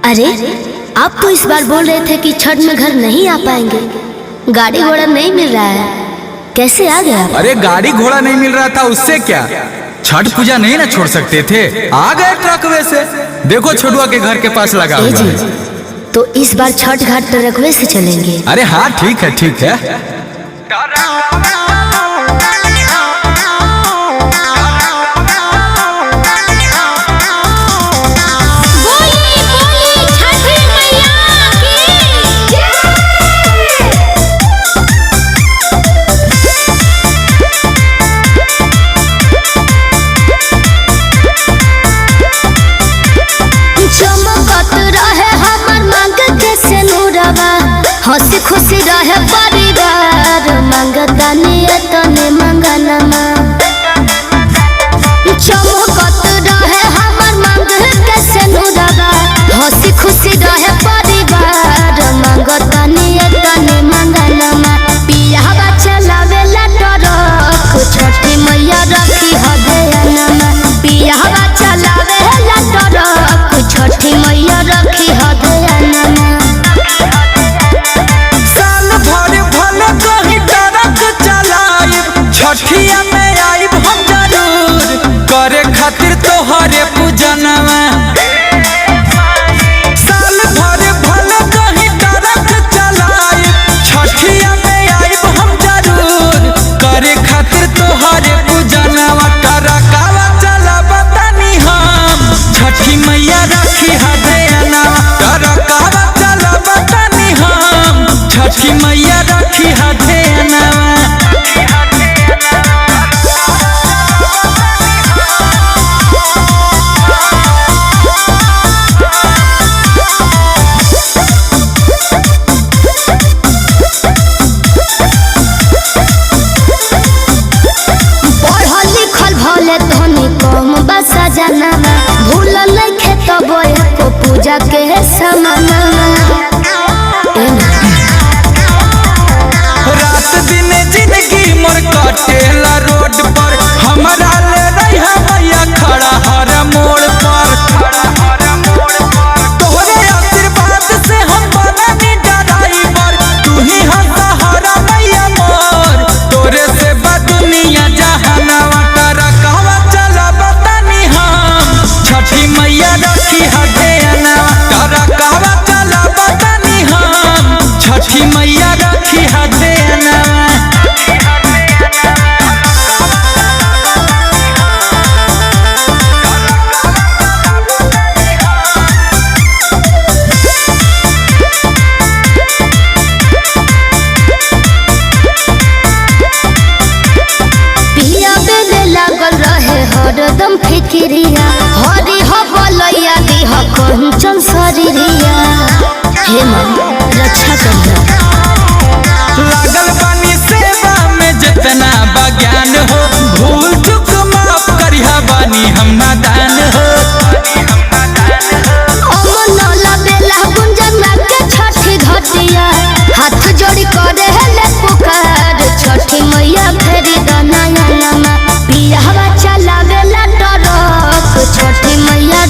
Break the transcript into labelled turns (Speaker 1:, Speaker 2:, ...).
Speaker 1: अरे आप तो इस बार बोल रहे थे कि छठ में घर नहीं आ पाएंगे, गाड़ी घोड़ा नहीं मिल रहा है, कैसे आ गया?
Speaker 2: अरे गाड़ी घोड़ा नहीं मिल रहा था उससे क्या, छठ पूजा नहीं ना छोड़ सकते थे, आ गए ट्रकवे से। देखो छोटुआ के घर के पास लगा हुआ है।
Speaker 1: तो इस बार छठ घाट ट्रकवे से चलेंगे?
Speaker 2: अरे हाँ ठीक है ठीक है।
Speaker 1: हंसी खुशी रहे परिवार, मंगतानी तने मंगनमा चमकत रहे हमर मांग के सेनुरवा। हंसी खुशी रहे परिवार, मंगतानी तने मंगनमा। पियावा चलावेला ट्रक, छठी मैया रखी हदयनमा। पियावा चलावेला ट्रक, छठी मैया रखी हदयनमा।
Speaker 2: छठिया में आइब हम जरूर, करे खातिर तोहरे पूजनवा। साल भर भल कहीं ट्रक चलाइब, छठिया में आइब हम जरूर, करे खातिर तोहरे पूजनवा। ट्रकवा चलाब तनी हम, छठी मैया रखी हदयनवा। ट्रकवा चलाब तनी हम, छठी मैया रखी हदयनवा।
Speaker 1: भूल नहीं खेतब एको पूजा के समाना।
Speaker 2: रात दिन जिंदगी मोर कटेला रोड पर, हमारा ले रही मैया खड़ा हर मोड़ पर। तोहरे आशीर्वाद से हम बननी ड्राइवर, तू ही सहारा मैया मोर, तोरे से दुनिया जहानवा। ट्रकवा चलाब तनी हम, छठी मैया रखी हदयनवा। ट्रकवा चलाब तनी हम, छठी मैया रखी हदयनवा।
Speaker 1: हरदम फिक्रिया हरी हो बोलैया दी हो कंचन शरीरिया। हे मां रक्षा करिया।
Speaker 2: लागल बानी सेवा में जितना बज्ञान हो, भूल चूक माफ करिहा बानी हम नादान हो।
Speaker 1: अमन लबेला गुंजना के छठी घटिया, हाथ जोड़ी करे ले पुकार, छठी मैया फेरी दनायनमा। पियावा चलावेला ट्रक, छठी मैया